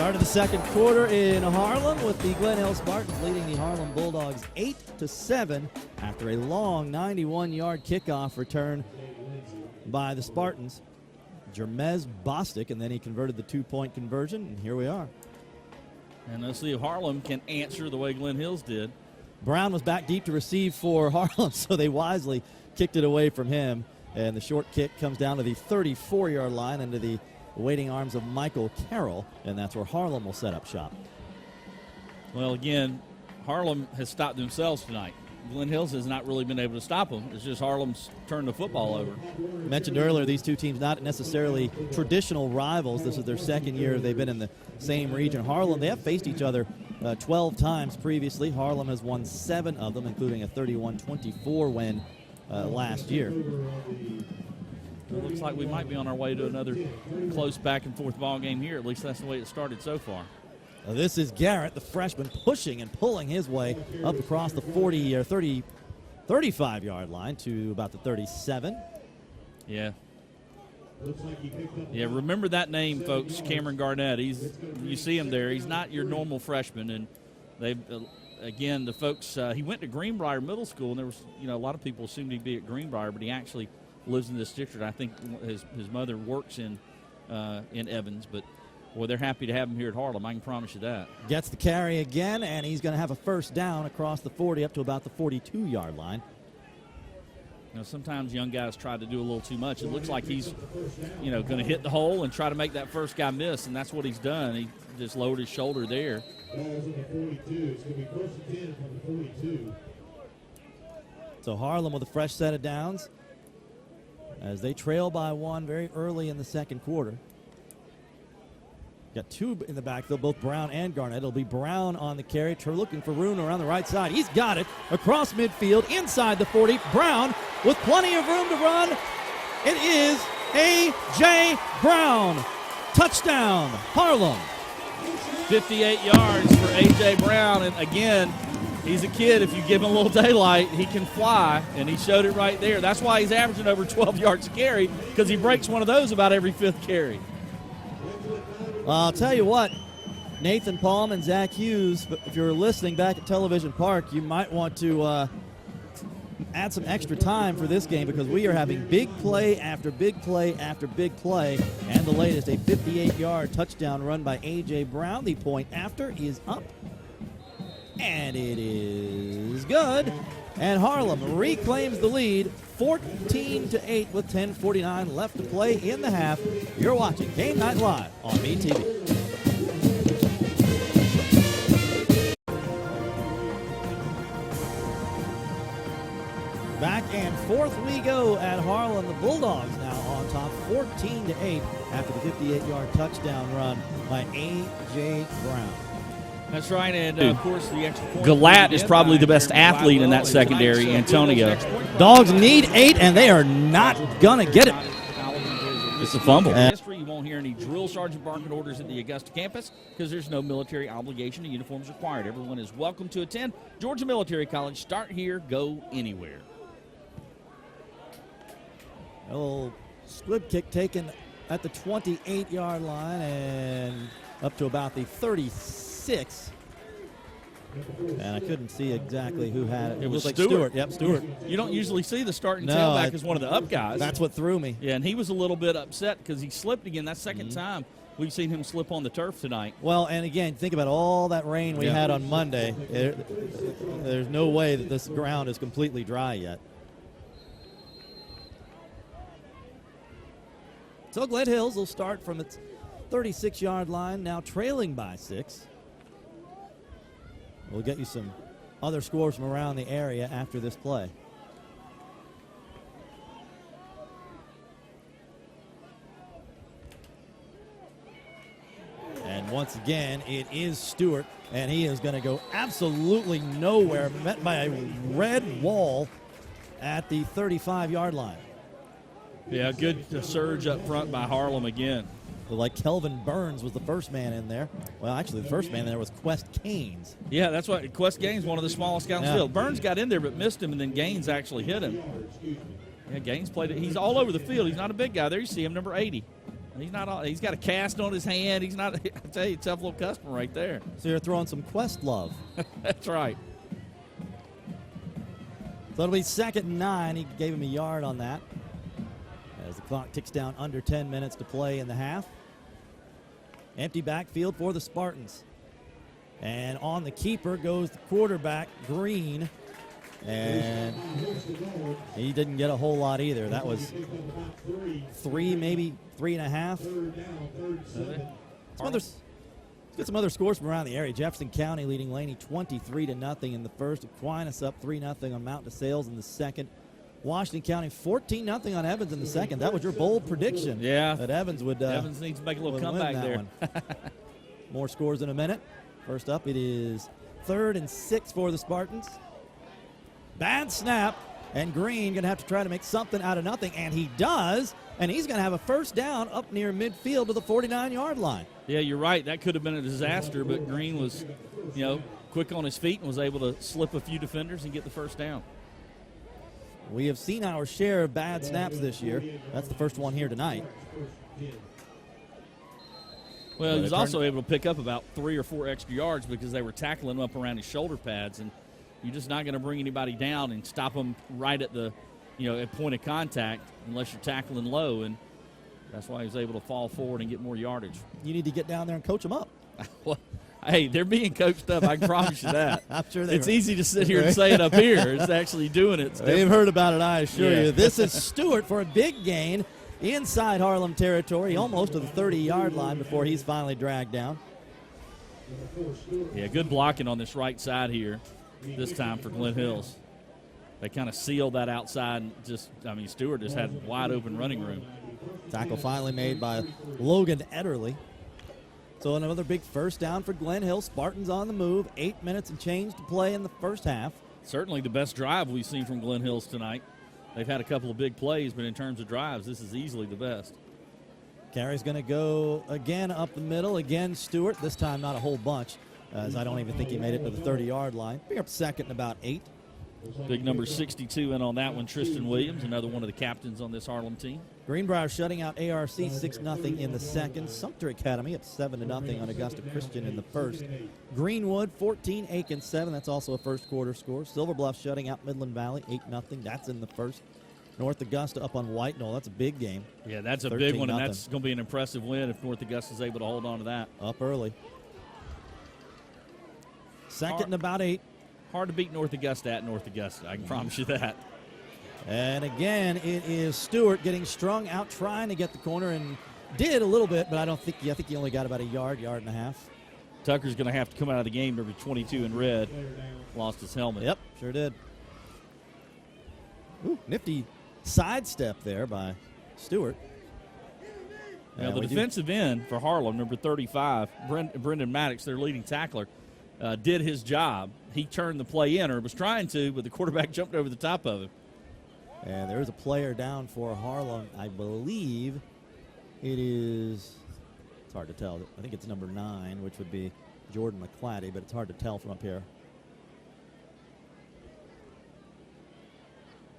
Start of the second quarter in Harlem with the Glen Hill Spartans leading the Harlem Bulldogs 8-7 after a long 91-yard kickoff return by the Spartans. Jermez Bostic, and then he converted the two-point conversion, and here we are. And let's see if Harlem can answer the way Glen Hills did. Brown was back deep to receive for Harlem, so they wisely kicked it away from him. And the short kick comes down to the 34-yard line into the waiting arms of Michael Carroll, and that's where Harlem will set up shop. Well, again, Harlem has stopped themselves tonight. Glen Hills has not really been able to stop them. It's just Harlem's turned the football over. Mentioned earlier, these two teams not necessarily traditional rivals. This is their second year they've been in the same region. Harlem, they have faced each other 12 times previously. Harlem has won 7 of them, including a 31-24 win last year. It looks like we might be on our way to another close back-and-forth ball game here. At least that's the way it started so far. This is Garrett, the freshman, pushing and pulling his way up across the 35-yard line to about the 37. Yeah. Yeah, remember that name, folks, Cameron Garnett. You see him there. He's not your normal freshman. And they've, again, the folks, he went to Greenbrier Middle School, and there was, a lot of people assumed he'd be at Greenbrier, but he actually lives in this district. I think his mother works in Evans, but boy, they're happy to have him here at Harlem. I can promise you that. Gets the carry again, and he's going to have a first down across the 40 up to about the 42-yard line. Sometimes young guys try to do a little too much. It looks like he's, going to hit the hole and try to make that first guy miss, and that's what he's done. He just lowered his shoulder there. So Harlem with a fresh set of downs as they trail by 1 very early in the second quarter. Got 2 in the backfield, both Brown and Garnett. It'll be Brown on the carry, looking for room around the right side. He's got it across midfield, inside the 40. Brown with plenty of room to run. It is A.J. Brown. Touchdown, Harlem. 58 yards for A.J. Brown, and again, he's a kid. If you give him a little daylight, he can fly, and he showed it right there. That's why he's averaging over 12 yards a carry, because he breaks one of those about every 5th carry. I'll tell you what, Nathan Palm and Zach Hughes, if you're listening back at Television Park, you might want to add some extra time for this game, because we are having big play after big play after big play, and the latest, a 58-yard touchdown run by A.J. Brown. The point after is up, and it is good, and Harlem reclaims the lead 14-8 with 10:49 left to play in the half. You're watching Game Night Live on MeTV. Back and forth we go at Harlem. The Bulldogs now on top 14-8 after the 58-yard touchdown run by A.J. Brown. That's right, and of course the extra point. Galat is probably the best athlete in that secondary, Antonio. Dogs need 8, and they are not going to get it. It's a fumble. History, you won't hear any drill sergeant barking orders at the Augusta campus because there's no military obligation and uniforms required. Everyone is welcome to attend Georgia Military College. Start here, go anywhere. A little squib kick taken at the 28-yard line and up to about the 36. And I couldn't see exactly who had it. It was like Stewart. Yep, Stewart. You don't usually see the starting tailback as one of the up guys. That's what threw me. Yeah, and he was a little bit upset because he slipped again. That's second time we've seen him slip on the turf tonight. Well, and again, think about all that rain we had on Monday. There's no way that this ground is completely dry yet. So Glen Hills will start from its 36-yard line, now trailing by 6. We'll get you some other scores from around the area after this play. And once again, it is Stewart, and he is going to go absolutely nowhere, met by a red wall at the 35-yard line. Yeah, good surge up front by Harlem again. Like Kelvin Burns was the first man in there. Well, actually, the first man in there was Quest Caines. Yeah, that's what Quest Gaines, one of the smallest guys in the field. Burns got in there but missed him, and then Gaines actually hit him. Yeah, Gaines played it. He's all over the field. He's not a big guy. There you see him, number 80. He's not all, he's got a cast on his hand. He's not, I tell you, tough little customer right there. So you're throwing some Quest love. That's right. So it'll be 2nd and 9. He gave him a yard on that. As the clock ticks down, under 10 minutes to play in the half. Empty backfield for the Spartans. And on the keeper goes the quarterback, Green. And he didn't get a whole lot either. That was 3, maybe 3.5. Let's get some other scores from around the area. Jefferson County leading Laney 23-0 in the first. Aquinas up 3-0 on Mount DeSales in the second. Washington County 14-0 on Evans in the second. That was your bold prediction. Yeah. That Evans would. Evans needs to make a little comeback there. More scores in a minute. First up, it is 3rd and 6 for the Spartans. Bad snap, and Green going to have to try to make something out of nothing, and he does, and he's going to have a first down up near midfield to the 49-yard line. Yeah, you're right. That could have been a disaster, but Green was, quick on his feet and was able to slip a few defenders and get the first down. We have seen our share of bad snaps this year. That's the first one here tonight. Well, he was also able to pick up about 3 or 4 extra yards because they were tackling him up around his shoulder pads, and you're just not going to bring anybody down and stop them right at the, at point of contact unless you're tackling low, and that's why he was able to fall forward and get more yardage. You need to get down there and coach them up. Well, hey, they're being coached up. I can promise you that. I'm sure it's easy to sit here and say it up here. It's actually doing it. They've heard about it, I assure you. This is Stewart for a big gain inside Harlem territory, almost to the 30-yard line before he's finally dragged down. Yeah, good blocking on this right side here this time for Glen Hills. They kind of sealed that outside and Stewart just had wide open running room. Tackle finally made by Logan Ederly. So another big first down for Glen Hill. Spartans on the move. 8 minutes and change to play in the first half. Certainly the best drive we've seen from Glen Hills tonight. They've had a couple of big plays, but in terms of drives, this is easily the best. Carey's going to go again up the middle. Again, Stewart. This time not a whole bunch, as I don't even think he made it to the 30-yard line. Bring up second and about 8. Big number 62 in on that one, Tristan Williams, another one of the captains on this Harlem team. Greenbrier shutting out ARC 6-0 in the second. Sumter Academy up 7-0 on Augusta Christian in the first. Greenwood 14, Aiken 7. That's also a first quarter score. Silver Bluff shutting out Midland Valley 8-0. That's in the first. North Augusta up on White Knoll. That's a big game. Yeah, that's a big one, and that's going to be an impressive win if North Augusta is able to hold on to that. Up early. Second and about 8. Hard to beat North Augusta at North Augusta. I can promise you that. And again, it is Stewart getting strung out, trying to get the corner, and did a little bit, but I think he only got about a yard and a half. Tucker's going to have to come out of the game, number 22 in red. Lost his helmet. Yep, sure did. Ooh, nifty sidestep there by Stewart. Now, the defensive end for Harlem, number 35, Brendan Maddox, their leading tackler, did his job. He turned the play in, or was trying to, but the quarterback jumped over the top of him. And there is a player down for Harlem. I believe it is, it's hard to tell. I think it's number 9, which would be Jordan McClatty, but it's hard to tell from up here.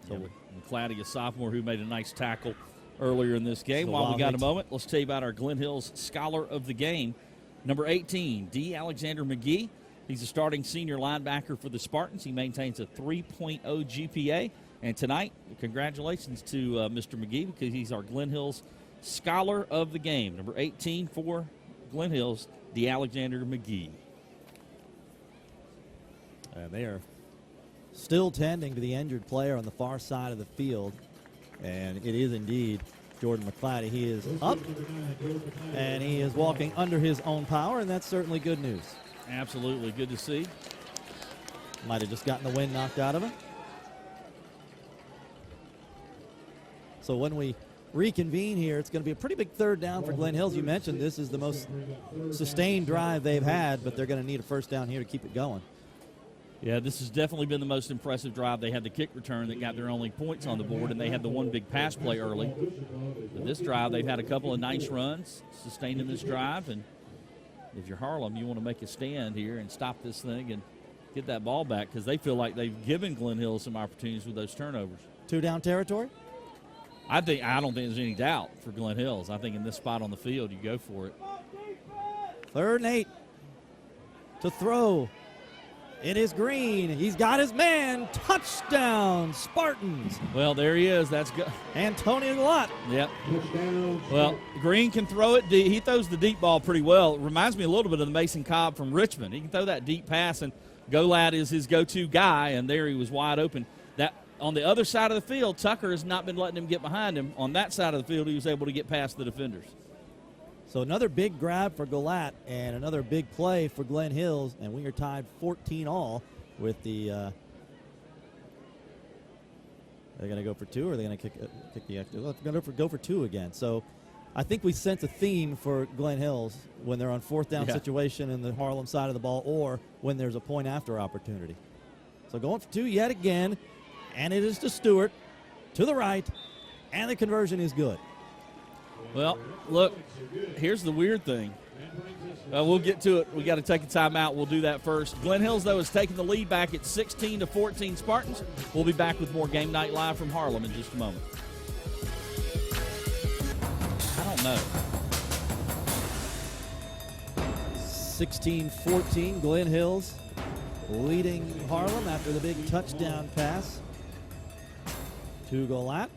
So McClatty, a sophomore who made a nice tackle earlier in this game. While we got a moment, let's tell you about our Glen Hills Scholar of the Game. Number 18, D. Alexander McGee. He's a starting senior linebacker for the Spartans. He maintains a 3.0 GPA. And tonight, congratulations to Mr. McGee, because he's our Glen Hills Scholar of the Game. Number 18 for Glen Hills, D. Alexander McGee. And they are still tending to the injured player on the far side of the field. And it is indeed Jordan McClatty. He is up, and he is walking under his own power, and that's certainly good news. Absolutely. Good to see. Might have just gotten the wind knocked out of him. So when we reconvene here, it's going to be a pretty big third down for Glen Hills. You mentioned this is the most sustained drive they've had, but they're going to need a first down here to keep it going. Yeah, this has definitely been the most impressive drive. They had the kick return that got their only points on the board, and they had the one big pass play early. But this drive, they've had a couple of nice runs sustained in this drive, and if you're Harlem, you want to make a stand here and stop this thing and get that ball back, because they feel like they've given Glen Hills some opportunities with those turnovers. 2 down territory? I don't think there's any doubt for Glen Hills. I think in this spot on the field, you go for it. 3rd and 8 to throw. It is Green. He's got his man. Touchdown, Spartans. Well, there he is. That's good. Antonio Glott. Yep. Well, Green can throw it deep. He throws the deep ball pretty well. It reminds me a little bit of the Mason Cobb from Richmond. He can throw that deep pass, and Golad is his go-to guy, and there he was wide open. That on the other side of the field, Tucker has not been letting him get behind him. On that side of the field, he was able to get past the defenders. So another big grab for Golad and another big play for Glen Hills, and we are tied 14-all with the they're going to go for 2, or are they going to kick the extra? Well, they're going to go for 2 again. So I think we sense a theme for Glen Hills when they're on 4th down situation in the Harlem side of the ball, or when there's a point after opportunity. So going for 2 yet again, and it is to Stewart to the right, and the conversion is good. Well, look, here's the weird thing. We'll get to it. We got to take a timeout. We'll do that first. Glen Hills, though, is taking the lead back at 16-14 Spartans. We'll be back with more Game Night Live from Harlem in just a moment. I don't know. 16-14, Glen Hills leading Harlem after the big touchdown pass to Golad.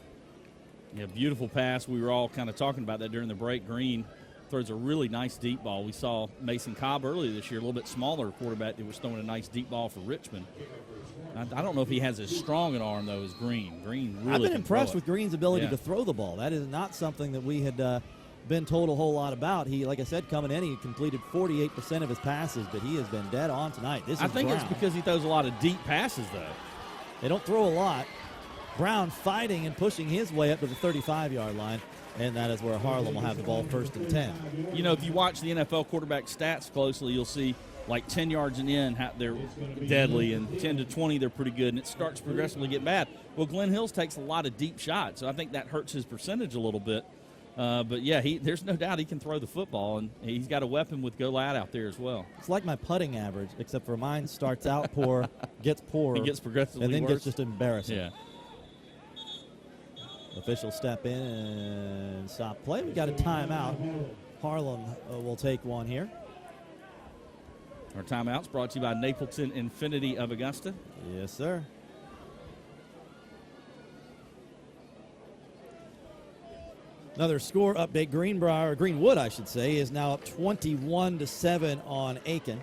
Yeah, beautiful pass. We were all kind of talking about that during the break. Green throws a really nice deep ball. We saw Mason Cobb earlier this year, a little bit smaller quarterback that was throwing a nice deep ball for Richmond. I don't know if he has as strong an arm, though, as Green. Green really I've been impressed with Green's ability Yeah. to throw the ball. That is not something that we had been told a whole lot about. He, like I said, coming in, he completed 48% of his passes, but he has been dead on tonight. I think Brown. it's because he throws a lot of deep passes, though. They don't throw a lot. Brown fighting and pushing his way up to the 35-yard line, and that is where Harlem will have the ball 1st and 10. You know, if you watch the NFL quarterback stats closely, you'll see like 10 yards and in, they're deadly, and 10 to 20, they're pretty good, and it starts progressively get bad. Well, Glen Hills takes a lot of deep shots, so I think that hurts his percentage a little bit. But, yeah, there's no doubt he can throw the football, and he's got a weapon with Golad out there as well. It's like my putting average, except for mine starts out poor, gets poorer, He gets progressively and then worse. gets just embarrassing. Yeah. Officials step in and stop play. We got a timeout. Harlem will take one here. Our timeout's brought to you by Napleton Infinity of Augusta. Yes, sir. Another score update. Greenwood, I should say, is now up 21-7 on Aiken.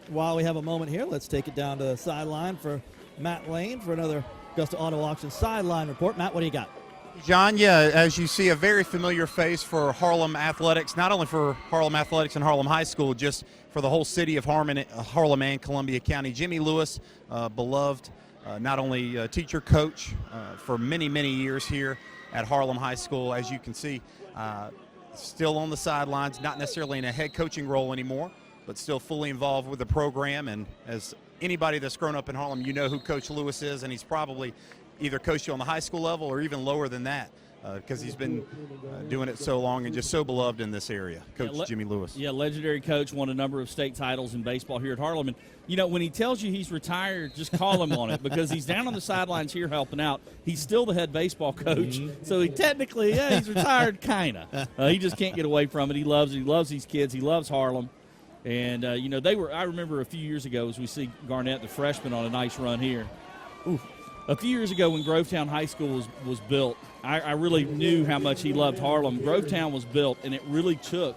While we have a moment here, let's take it down to the sideline for Matt Lane for another Augusta Auto Auction sideline report. Matt, what do you got? John, yeah, as you see, a very familiar face for Harlem Athletics, not only for Harlem Athletics and Harlem High School, just for the whole city of Harlem and Columbia County. Jimmy Lewis, beloved, not only teacher, coach for many, many years here at Harlem High School, as you can see, still on the sidelines, not necessarily in a head coaching role anymore, but still fully involved with the program. And as anybody that's grown up in Harlem, you know who Coach Lewis is, and he's probably either coached you on the high school level or even lower than that, because he's been doing it so long and just so beloved in this area, Coach Jimmy Lewis. Yeah, legendary coach, won a number of state titles in baseball here at Harlem. And, you know, when he tells you he's retired, just call him on it, because he's down on the sidelines here helping out. He's still the head baseball coach, so he technically, he's retired, kind of. He just can't get away from it. He loves these kids. He loves Harlem. And, you know, I remember a few years ago as we see Garnett, the freshman, on a nice run here. Ooh. A few years ago when Grovetown High School was built, I really knew how much he loved Harlem. Grovetown was built, and it really took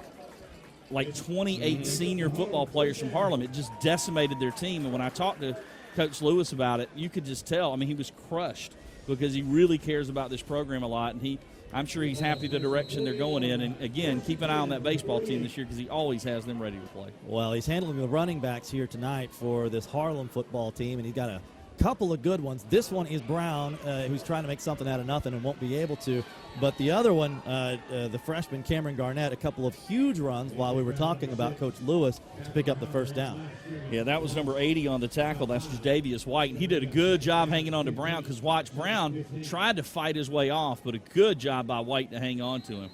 like 28 senior football players from Harlem. It just decimated their team. And when I talked to Coach Lewis about it, you could just tell. I mean, he was crushed because he really cares about this program a lot, and I'm sure he's happy the direction they're going in. And, again, keep an eye on that baseball team this year because he always has them ready to play. Well, he's handling the running backs here tonight for this Harlem football team, and he's got a couple of good ones. This one is Brown, who's trying to make something out of nothing and won't be able to. But the other one, the freshman Cameron Garnett, a couple of huge runs while we were talking about Coach Lewis to pick up the first down. Yeah, that was number 80 on the tackle. That's Jadavius White. And he did a good job hanging on to Brown because watch, Brown tried to fight his way off, but a good job by White to hang on to him.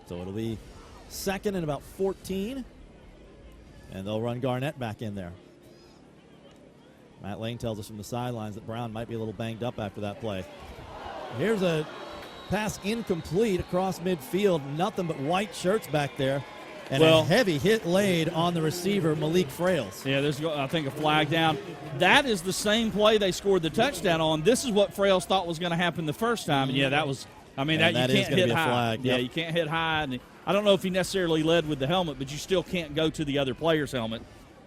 So it'll be second and about 14, and they'll run Garnett back in there. Matt Lane tells us from the sidelines that Brown might be a little banged up after that play. Here's a pass incomplete across midfield. Nothing but white shirts back there. And a heavy hit laid on the receiver, Malik Frails. Yeah, there's, I think, a flag down. That is the same play they scored the touchdown on. This is what Frails thought was going to happen the first time. And, yeah, that was – I mean, that you can't hit high. Flag. Yeah, Yep. you can't hit high. And I don't know if he necessarily led with the helmet, but you still can't go to the other player's helmet.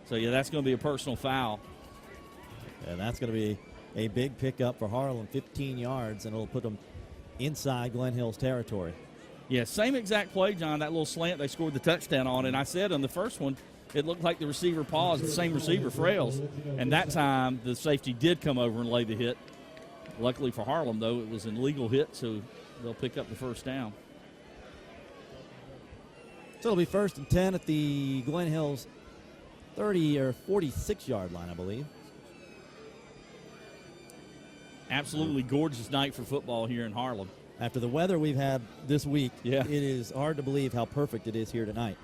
So, yeah, that's going to be a personal foul. And that's going to be a big pickup for Harlem, 15 yards, and it'll put them inside Glen Hill's territory. Yeah, same exact play, John, that little slant they scored the touchdown on. And I said on the first one, it looked like the receiver paused, the same receiver, Frails. And that time, the safety did come over and lay the hit. Luckily for Harlem, though, it was an illegal hit, so they'll pick up the first down. So it'll be 1st and 10 at the Glen Hill's 30 or 46-yard line, I believe. Absolutely gorgeous night for football here in Harlem. After the weather we've had this week, yeah, it is hard to believe how perfect it is here tonight.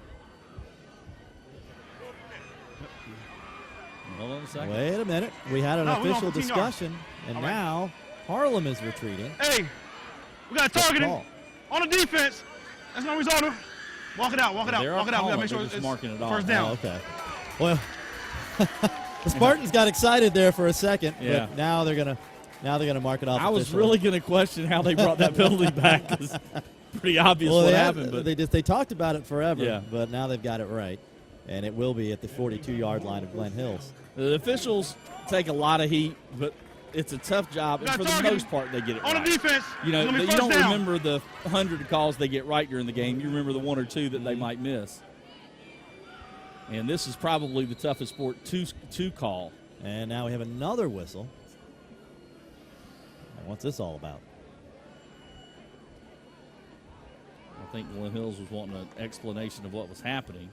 Hold on a second. Wait a minute. We had an official discussion, and now Harlem is retreating. Hey, we got a target on the defense. That's no result. Walk it out, walk it out, walk it out. We got to make sure it's marking it off. First down. Oh, okay. Well, the Spartans got excited there for a second, but now they're gonna mark it off. I was really going to question how they brought that penalty back. It's pretty obvious what happened. But they talked about it forever, but now they've got it right, and it will be at the 42-yard line of Glen Hills. The officials take a lot of heat, but it's a tough job, and for the most part, they get it right. On the defense, you don't remember the 100 calls they get right during the game. You remember the 1 or 2 that they might miss. And this is probably the toughest sport to call. And now we have another whistle. What's this all about? I think Glen Hills was wanting an explanation of what was happening.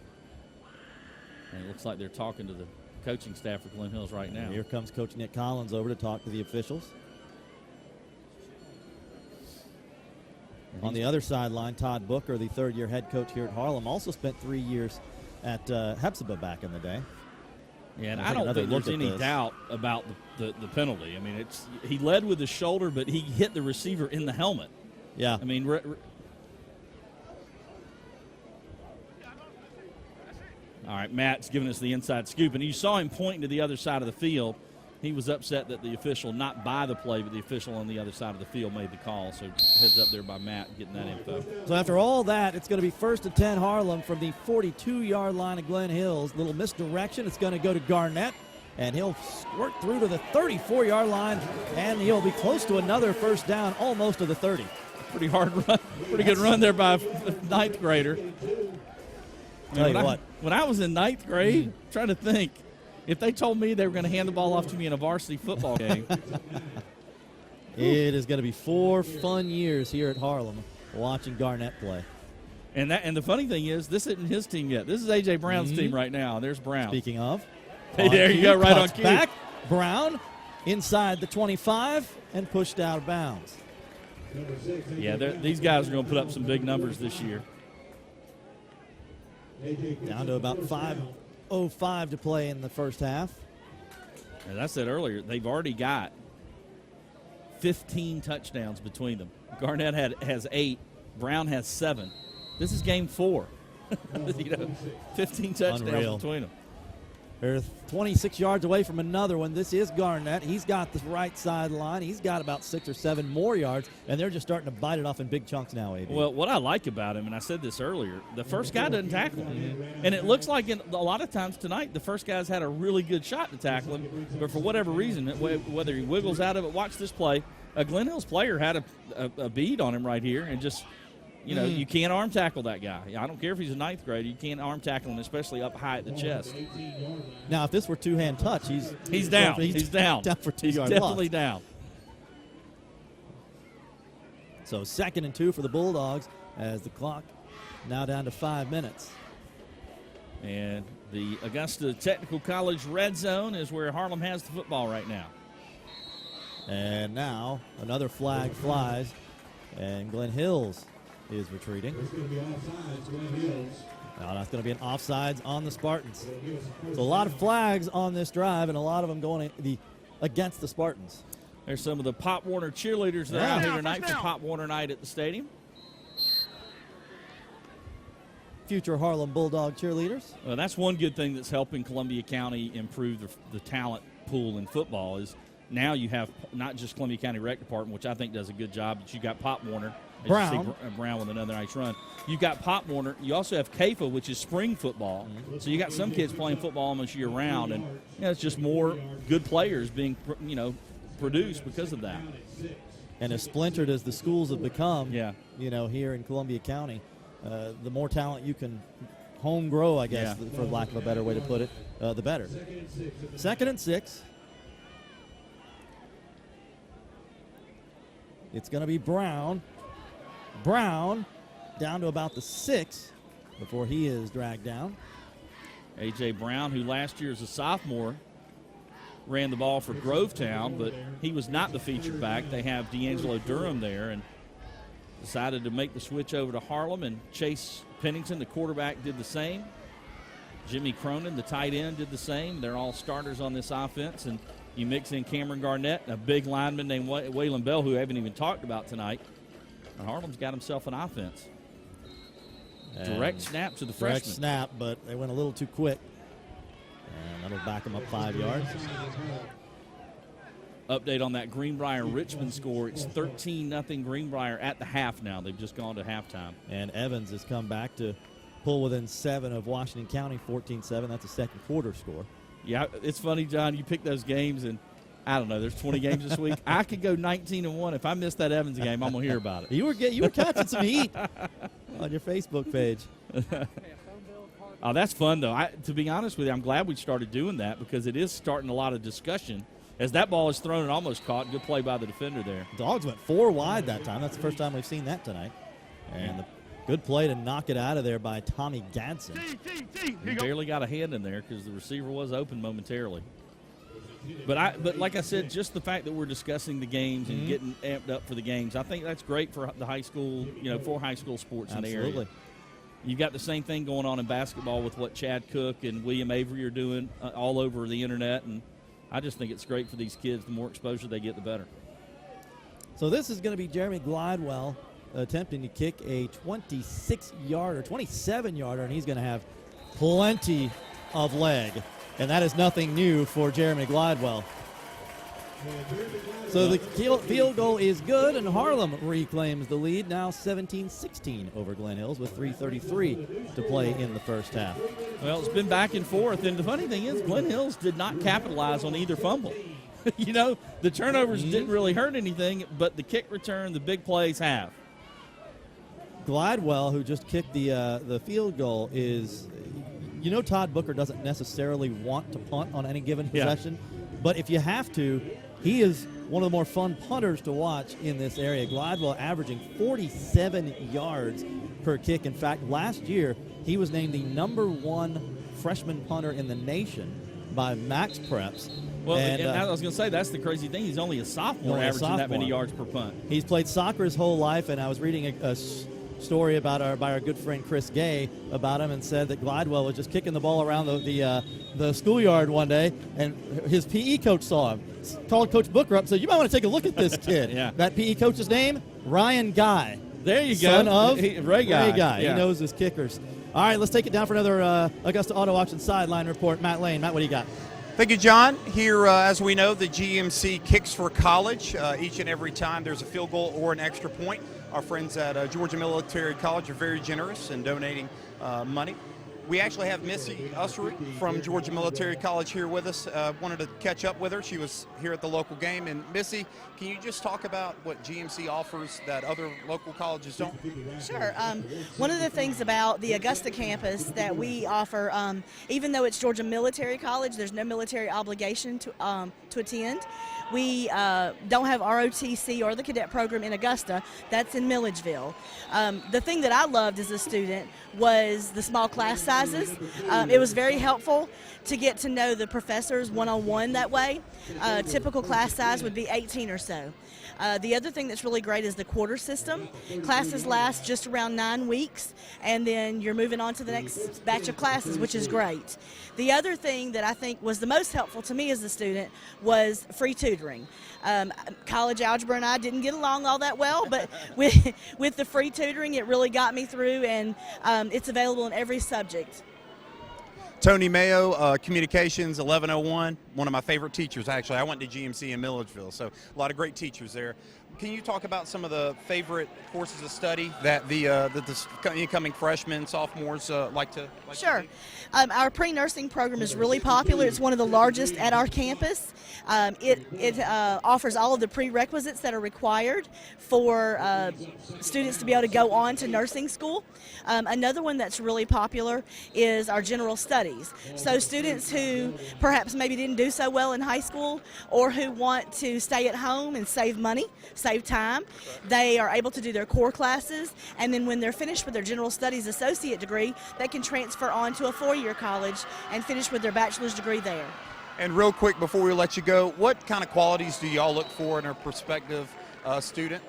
And it looks like they're talking to the coaching staff for Glen Hills right now. And here comes Coach Nick Collins over to talk to the officials. On the other sideline, Todd Booker, the third-year head coach here at Harlem, also spent 3 years at Hepzibah back in the day. Yeah, and I don't think there's any doubt about the penalty. I mean, he led with his shoulder, but he hit the receiver in the helmet. Yeah. I mean, all right, Matt's giving us the inside scoop, and you saw him pointing to the other side of the field. He was upset that the official, not by the play, but the official on the other side of the field made the call. So heads up there by Matt getting that info. So after all that, it's going to be 1st and 10 Harlem from the 42-yard line of Glen Hills. Little misdirection. It's going to go to Garnett, and he'll squirt through to the 34-yard line, and he'll be close to another first down, almost to the 30. Pretty hard run. Pretty good run there by a ninth grader. When I was in ninth grade, trying to think, if they told me they were going to hand the ball off to me in a varsity football game. It is going to be 4 fun years here at Harlem watching Garnett play. And the funny thing is, this isn't his team yet. This is A.J. Brown's team right now. There's Brown. Speaking of. Hey, there you go, right on cue. Back. Brown inside the 25 and pushed out of bounds. Yeah, these guys are going to put up some big numbers this year. Down to about 5:05 to play in the first half. As I said earlier, they've already got 15 touchdowns between them. Garnett has 8. Brown has 7. This is game 4. 15 touchdowns between them. They're 26 yards away from another one. This is Garnett. He's got the right sideline. He's got about 6 or 7 more yards, and they're just starting to bite it off in big chunks now, A.B. Well, what I like about him, and I said this earlier, the first guy doesn't tackle him. And it looks like a lot of times tonight the first guy's had a really good shot to tackle him, but for whatever reason, whether he wiggles out of it, watch this play, a Glen Hills player had a bead on him right here and just – you can't arm tackle that guy. I don't care if he's a ninth grader. You can't arm tackle him, especially up high at the chest. Now, if this were two-hand touch, he's down. He's down. Down for 2 yards. Definitely down. So 2nd and 2 for the Bulldogs as the clock now down to 5 minutes. And the Augusta Technical College red zone is where Harlem has the football right now. And now another flag flies, and Glen Hills is retreating. Now that's going to be an offsides on the Spartans. So a lot of flags on this drive, and a lot of them going the against the Spartans. There's some of the Pop Warner cheerleaders that are out here tonight for Pop Warner night at the stadium. Future Harlem Bulldog cheerleaders. Well, that's one good thing that's helping Columbia County improve the talent pool in football is now you have not just Columbia County Rec Department, which I think does a good job, but you got Pop Warner. Brown with another nice run. You've got Pop Warner. You also have CAFA, which is spring football. So you got some kids playing football almost year-round, and it's just more good players being, produced because of that. And as splintered as the schools have become, here in Columbia County, the more talent you can home grow, I guess, for lack of a better way to put it, the better. 2nd and 6. It's going to be Brown. Brown down to about the 6 before he is dragged down. A.J. Brown, who last year as a sophomore ran the ball for Grovetown, but he was not the feature back. They have D'Angelo Durham there and decided to make the switch over to Harlem, and Chase Pennington, the quarterback, did the same. Jimmy Cronin, the tight end, did the same. They're all starters on this offense, and you mix in Cameron Garnett, a big lineman named Waylon Bell, who I haven't even talked about tonight. And Harlem's got himself an offense. Direct snap to the freshman. Direct snap, but they went a little too quick. And that'll back them up 5 yards. Update on that Greenbrier-Richmond score. It's 13-0 Greenbrier at the half now. They've just gone to halftime. And Evans has come back to pull within 7 of Washington County, 14-7. That's a second quarter score. Yeah, it's funny, John. You pick those games, and I don't know. There's 20 games this week. I could go 19-1. If I missed that Evans game, I'm gonna hear about it. You were catching some heat on your Facebook page. Oh, that's fun though. To be honest with you, I'm glad we started doing that because it is starting a lot of discussion. As that ball is thrown and almost caught, good play by the defender there. Dogs went 4 wide that time. That's the first time we've seen that tonight. And the good play to knock it out of there by Tommy Gadsden. He barely got a hand in there because the receiver was open momentarily. But like I said, just the fact that we're discussing the games and getting amped up for the games, I think that's great for the high school, for high school sports in the area. You've got the same thing going on in basketball with what Chad Cook and William Avery are doing all over the internet, and I just think it's great for these kids. The more exposure they get, the better. So this is going to be Jeremy Glidewell attempting to kick a 27-yarder, and he's going to have plenty of leg. And that is nothing new for Jeremy Glidewell. So the field goal is good, and Harlem reclaims the lead, now 17-16 over Glen Hills with 3:33 to play in the first half. Well, it's been back and forth, and the funny thing is Glen Hills did not capitalize on either fumble. The turnovers didn't really hurt anything, but the kick return, the big plays have. Glidewell, who just kicked the field goal, is Todd Booker doesn't necessarily want to punt on any given possession, but if you have to, he is one of the more fun punters to watch in this area. Glidewell averaging 47 yards per kick. In fact, last year he was named the #1 freshman punter in the nation by Max Preps. Well, and I was going to say, that's the crazy thing. He's only a sophomore averaging that many yards per punt. He's played soccer his whole life, and I was reading a story by our good friend Chris Gay about him, and said that Glidewell was just kicking the ball around the schoolyard one day, and his PE coach saw him, called Coach Booker up, and said, "You might want to take a look at this kid." That PE coach's name, Ryan Guy. There you go. Son of Ray Guy. Yeah. He knows his kickers. All right, let's take it down for another Augusta Auto Auction sideline report. Matt Lane. Matt, what do you got? Thank you, John. Here, as we know, the GMC kicks for college. Each and every time there's a field goal or an extra point, our friends at Georgia Military College are very generous in donating money. We actually have Missy Ussery from Georgia Military College here with us. Wanted to catch up with her. She was here at the local game. And Missy, can you just talk about what GMC offers that other local colleges don't? Sure. One of the things about the Augusta campus that we offer, even though it's Georgia Military College, there's no military obligation to attend. We don't have ROTC or the cadet program in Augusta. That's in Milledgeville. The thing that I loved as a student was the small class size. sizes. It was very helpful to get to know the professors one-on-one that way. Typical class size would be 18 or so. The other thing that's really great is the quarter system. Classes last just around 9 weeks, and then you're moving on to the next batch of classes, which is great. The other thing that I think was the most helpful to me as a student was free tutoring. College algebra and I didn't get along all that well, but with the free tutoring, it really got me through, and it's available in every subject. Tony Mayo, Communications 1101, one of my favorite teachers, actually. I went to GMC in Milledgeville, so a lot of great teachers there. Can you talk about some of the favorite courses of study that the incoming freshmen, sophomores like to Sure. take? Our pre-nursing program is really popular. It's one of the largest at our campus. It offers all of the prerequisites that are required for students to be able to go on to nursing school. Another one that's really popular is our general studies. So students who perhaps maybe didn't do so well in high school, or who want to stay at home and save money, save time, they are able to do their core classes, and then when they're finished with their general studies associate degree, they can transfer on to a four-year college and finish with their bachelor's degree there. And real quick before we let you go, what kind of qualities do y'all look for in a prospective student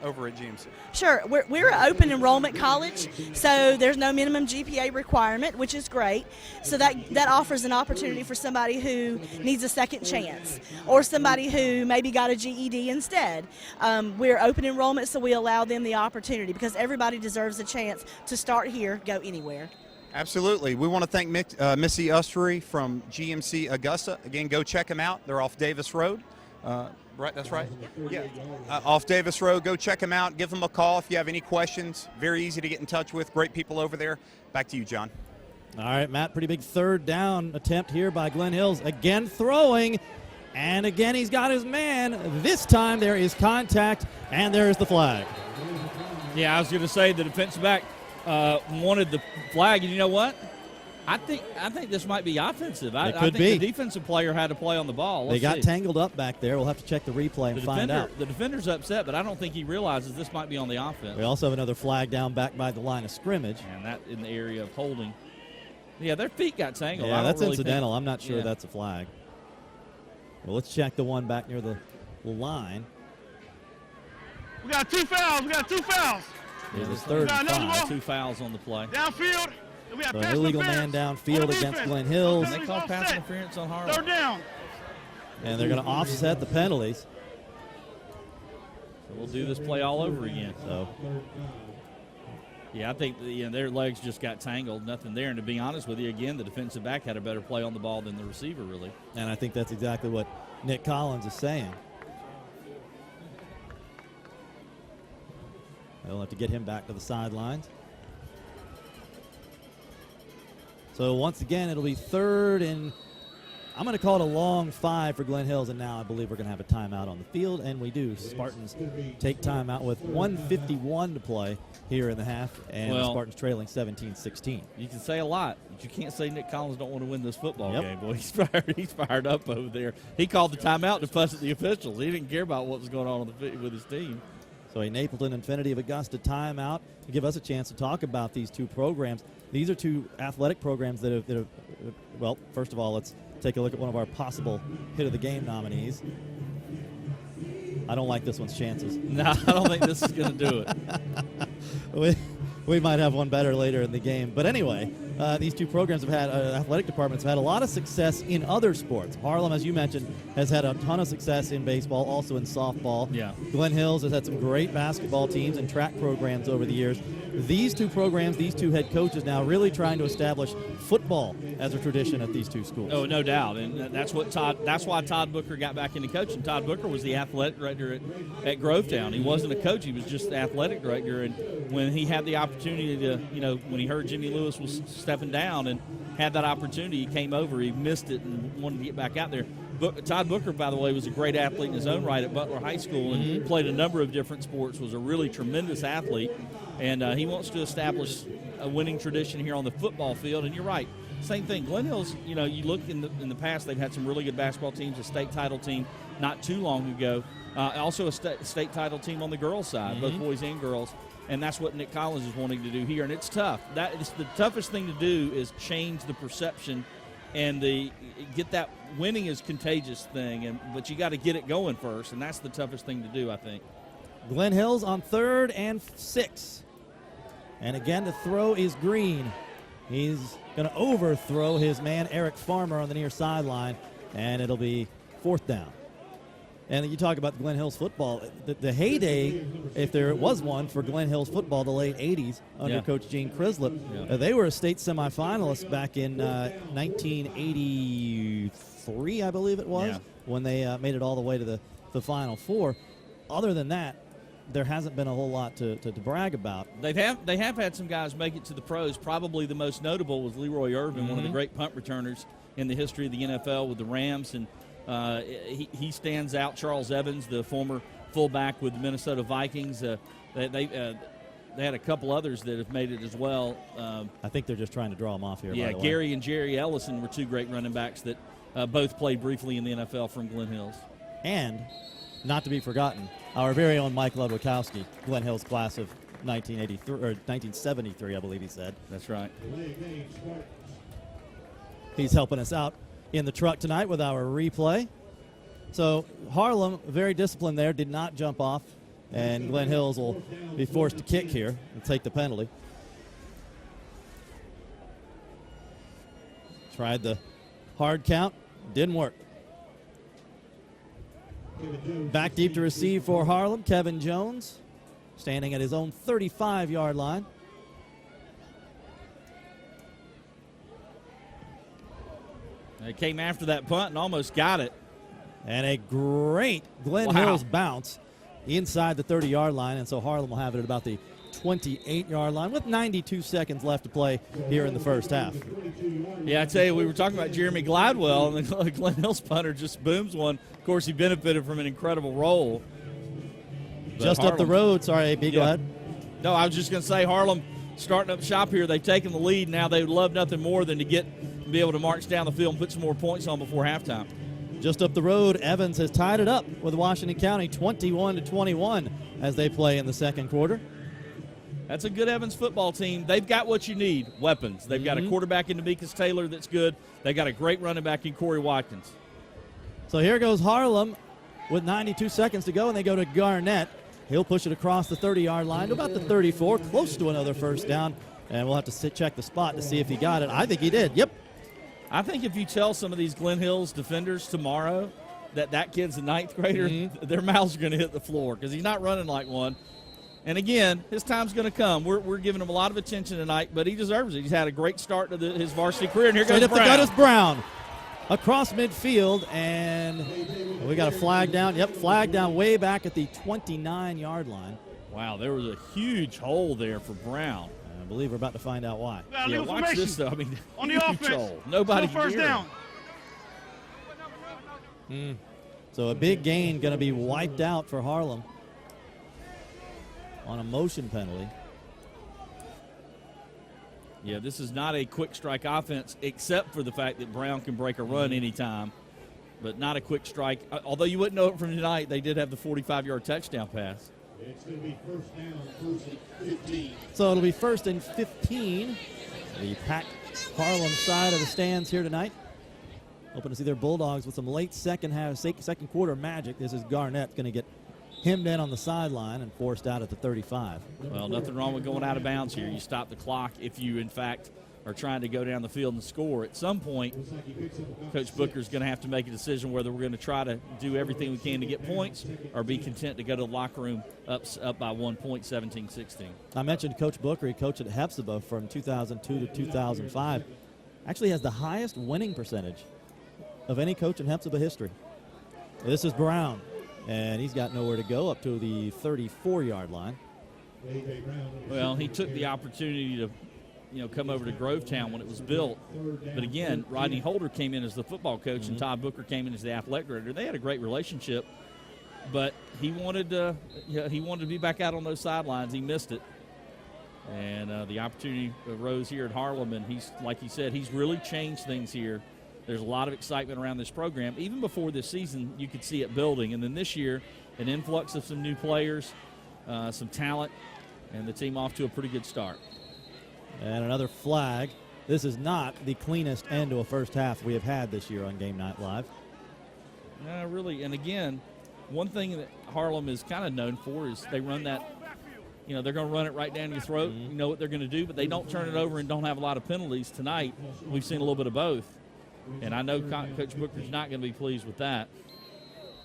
over at GMC? Sure. We're an open enrollment college, so there's no minimum GPA requirement, which is great. So that offers an opportunity for somebody who needs a second chance, or somebody who maybe got a GED instead. We're open enrollment, so we allow them the opportunity, because everybody deserves a chance to start here, go anywhere. Absolutely. We want to thank Missy Ustery from GMC Augusta. Again, go check them out. They're off Davis Road. Right, that's right. Yeah, off Davis Road. Go check them out. Give them a call if you have any questions. Very easy to get in touch with. Great people over there. Back to you, John. All right, Matt, pretty big third down attempt here by Glenn Hills. Again throwing, and again he's got his man. This time there is contact, and there is the flag. Yeah, I was going to say the defensive back wanted the flag, and you know what? I think this might be offensive. I think be. The defensive player had to play on the ball. They got tangled up back there. We'll have to check the replay and find out. The defender's upset, but I don't think he realizes this might be on the offense. We also have another flag down back by the line of scrimmage. And that in the area of holding. Yeah, their feet got tangled. Yeah, that's really incidental. I'm not sure that's a flag. Well, let's check the one back near the line. We got 2 fouls. Here's his third and five. 2 fouls on the play. Downfield. We got So an illegal man downfield against Glenn Hills. They call pass interference on Harlem. Third down. And they're going to offset the penalties. So we'll do this play all over again. So, yeah, I think their legs just got tangled. Nothing there. And to be honest with you, again, the defensive back had a better play on the ball than the receiver, really. and I think that's exactly what Nick Collins is saying. They'll have to get him back to the sidelines. So once again, it'll be third and I'm going to call it a long 5 for Glenn Hills, and now I believe we're going to have a timeout on the field, and we do. Spartans take timeout with 1:51 to play here in the half, and the Spartans trailing 17-16. You can say a lot, but you can't say Nick Collins don't want to win this football game. Boy, he's fired up over there. He called the timeout to fuss at the officials. He didn't care about what was going on with his team. So a Napleton Infinity of Augusta timeout to give us a chance to talk about these two programs. These are two athletic programs that have well, first of all, let's take a look at one of our possible hit of the game nominees. I don't like this one's chances. No, I don't think this is going to do it. We might have one better later in the game. But anyway, these two programs have had, athletic departments have had a lot of success in other sports. Harlem, as you mentioned, has had a ton of success in baseball, also in softball. Yeah. Glenn Hills has had some great basketball teams and track programs over the years. These two programs, these two head coaches now really trying to establish football as a tradition at these two schools. Oh, no doubt. And that's why Todd Booker got back into coaching. Todd Booker was the athletic director at Grovetown. He wasn't a coach, he was just the athletic director. And when he had the opportunity to, when he heard Jimmy Lewis was stepping down and had that opportunity, he came over, he missed it and wanted to get back out there. Todd Booker, by the way, was a great athlete in his own right at Butler High School and played a number of different sports, was a really tremendous athlete. And he wants to establish a winning tradition here on the football field. And you're right, same thing. Glen Hills, you look in the past, they've had some really good basketball teams, a state title team not too long ago. Also a state title team on the girls' side, both boys and girls. And that's what Nick Collins is wanting to do here, and it's tough. That is the toughest thing to do, is change the perception and get that winning is contagious thing. But you got to get it going first, and that's the toughest thing to do, I think. Glen Hills on 3rd and 6. And again, the throw is Green. He's going to overthrow his man, Eric Farmer, on the near sideline, and it'll be 4th down. And you talk about Glen Hills football, the heyday, if there was one, for Glen Hills football, the late 80s under Coach Gene Crislip. Yeah. They were a state semifinalist back in 1983, I believe it was, when they made it all the way to the Final Four. Other than that, there hasn't been a whole lot to brag about. They have had some guys make it to the pros. Probably the most notable was Leroy Irvin, one of the great punt returners in the history of the NFL with the Rams, and he stands out. Charles Evans, the former fullback with the Minnesota Vikings, they had a couple others that have made it as well. I think they're just trying to draw them off here. Yeah, by the Gary way. and Jerry Ellison were 2 great running backs that both played briefly in the NFL from Glen Hills. And not to be forgotten, our very own Mike Ludwikowski, Glen Hills class of 1983 or 1973, I believe he said. That's right. He's helping us out in the truck tonight with our replay. So Harlem, very disciplined there, did not jump off, and Glen Hills will be forced to kick here and take the penalty. Tried the hard count, didn't work. Back deep to receive for Harlem, Kevin Jones, standing at his own 35-yard line. They came after that punt and almost got it. And a great Glen Hills bounce inside the 30-yard line, and so Harlem will have it at about the 28-yard line with 92 seconds left to play here in the first half. Yeah, I tell you, we were talking about Jeremy Gladwell, and the Glen Hills punter just booms one. Of course, he benefited from an incredible roll. But just Harlem, up the road. Sorry, AB, go ahead. No, I was just going to say, Harlem starting up shop here. They've taken the lead. Now they would love nothing more than to be able to march down the field and put some more points on before halftime. Just up the road, Evans has tied it up with Washington County 21-21 as they play in the second quarter. That's a good Evans football team. They've got what you need, weapons. They've got a quarterback in Demekus Taylor that's good. They've got a great running back in Corey Watkins. So here goes Harlem with 92 seconds to go, and they go to Garnett. He'll push it across the 30-yard line to about the 34, close to another first down, and we'll have to check the spot to see if he got it. I think he did. Yep. I think if you tell some of these Glen Hills defenders tomorrow that kid's a 9th grader, their mouths are going to hit the floor because he's not running like one. And again, his time's going to come. We're giving him a lot of attention tonight, but he deserves it. He's had a great start to his varsity career, and here goes Brown. Straight up the gut is Brown. Across midfield, and we got a flag down. Yep, flag down way back at the 29-yard line. Wow, there was a huge hole there for Brown. I believe we're about to find out why. Yeah, watch this, though. I mean, on the offense. Hole. Nobody still first down. So a big gain going to be wiped out for Harlem on a motion penalty. Yeah, this is not a quick strike offense, except for the fact that Brown can break a run anytime, but not a quick strike. Although you wouldn't know it from tonight, they did have the 45-yard touchdown pass. It's going to be first down, first and 15. So it'll be first and 15. The packed Harlem side of the stands here tonight. Hoping to see their Bulldogs with some late second quarter magic. This is Garnett going to get hemmed in on the sideline and forced out at the 35. Well, nothing wrong with going out of bounds here. You stop the clock if you, in fact, are trying to go down the field and score. At some point, Coach Booker's going to have to make a decision whether we're going to try to do everything we can to get points or be content to go to the locker room up by 1 point, 17-16. I mentioned Coach Booker. He coached at Hepzibah from 2002 to 2005. Actually has the highest winning percentage of any coach in Hepzibah history. This is Brown, and he's got nowhere to go up to the 34-yard line. Well, he took the opportunity to come over to Grovetown when it was built. But again, Rodney Holder came in as the football coach and Todd Booker came in as the athletic director. They had a great relationship, but he wanted to be back out on those sidelines. He missed it. And the opportunity arose here at Harlem, and he's, like he said, he's really changed things here there's a lot of excitement around this program. Even before this season, you could see it building. And then this year, an influx of some new players, some talent, and the team off to a pretty good start. And another flag. This is not the cleanest end to a first half we have had this year on Game Night Live. Really. And again, one thing that Harlem is kind of known for is they run that, they're going to run it right down your throat. You know what they're going to do, but they don't turn it over and don't have a lot of penalties. Tonight, we've seen a little bit of both. And I know Coach Booker's not going to be pleased with that.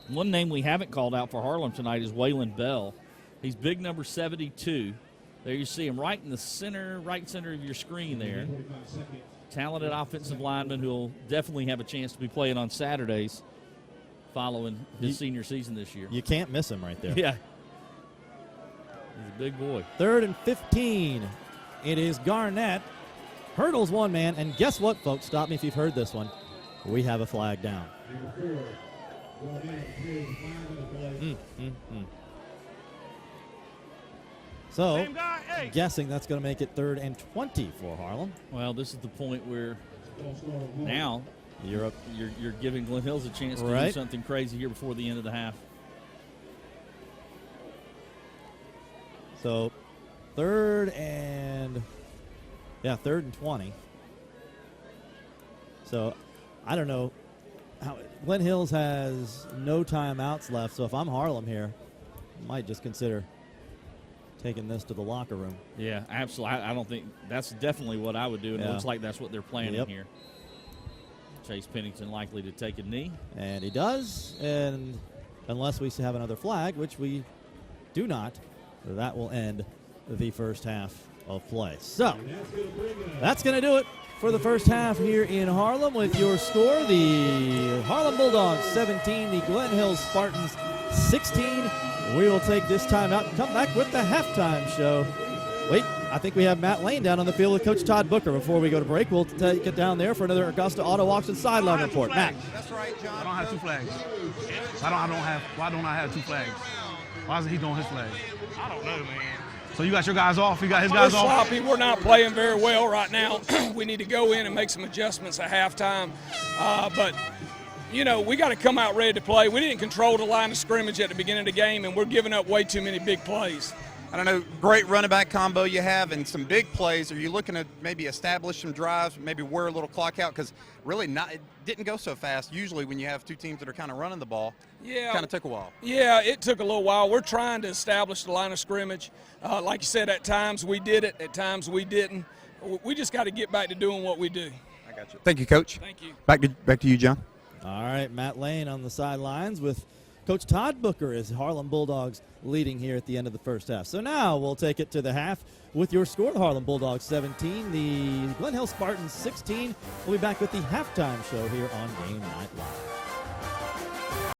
One name we haven't called out for Harlem tonight is Waylon Bell. He's big number 72. There you see him right in the right center of your screen there. Talented offensive lineman who will definitely have a chance to be playing on Saturdays following his senior season this year. You can't miss him right there. Yeah. He's a big boy. 3rd and 15. It is Garnett. Hurdles one man, and guess what, folks? Stop me if you've heard this one. We have a flag down. So, guessing that's going to make it 3rd and 20 for Harlem. Well, this is the point where now you're giving Glen Hills a chance to do something crazy here before the end of the half. So, 3rd and 20. So, I don't know. Glen Hills has no timeouts left, so if I'm Harlem here, I might just consider taking this to the locker room. Yeah, absolutely. I don't think that's definitely what I would do, and it looks like that's what they're planning here. Chase Pennington likely to take a knee. And he does, and unless we have another flag, which we do not, that will end the first half of play. So, that's going to do it for the first half here in Harlem. With your score, the Harlem Bulldogs 17, the Glen Hills Spartans 16. We will take this time out and come back with the halftime show. Wait, I think we have Matt Lane down on the field with Coach Todd Booker. Before we go to break, we'll take it down there for another Augusta Auto Auction sideline report. Matt. That's right, John. I don't have 2 flags. Why don't I have 2 flags? Why isn't he doing his flag? I don't know, man. So you got your guys off? You got his guys off? Sloppy. We're not playing very well right now. We need to go in and make some adjustments at halftime. But we got to come out ready to play. We didn't control the line of scrimmage at the beginning of the game, and we're giving up way too many big plays. I don't know, great running back combo you have and some big plays. Are you looking to maybe establish some drives, maybe wear a little clock out? Because really it didn't go so fast. Usually when you have 2 teams that are kind of running the ball, it kind of took a while. Yeah, it took a little while. We're trying to establish the line of scrimmage. Like you said, at times we did it, at times we didn't. We just got to get back to doing what we do. I got you. Thank you, Coach. Thank you. Back to you, John. All right, Matt Lane on the sidelines with Coach Todd Booker as Harlem Bulldogs leading here at the end of the first half. So now we'll take it to the half with your score. The Harlem Bulldogs 17, the Glen Hills Spartans 16. We'll be back with the halftime show here on Game Night Live.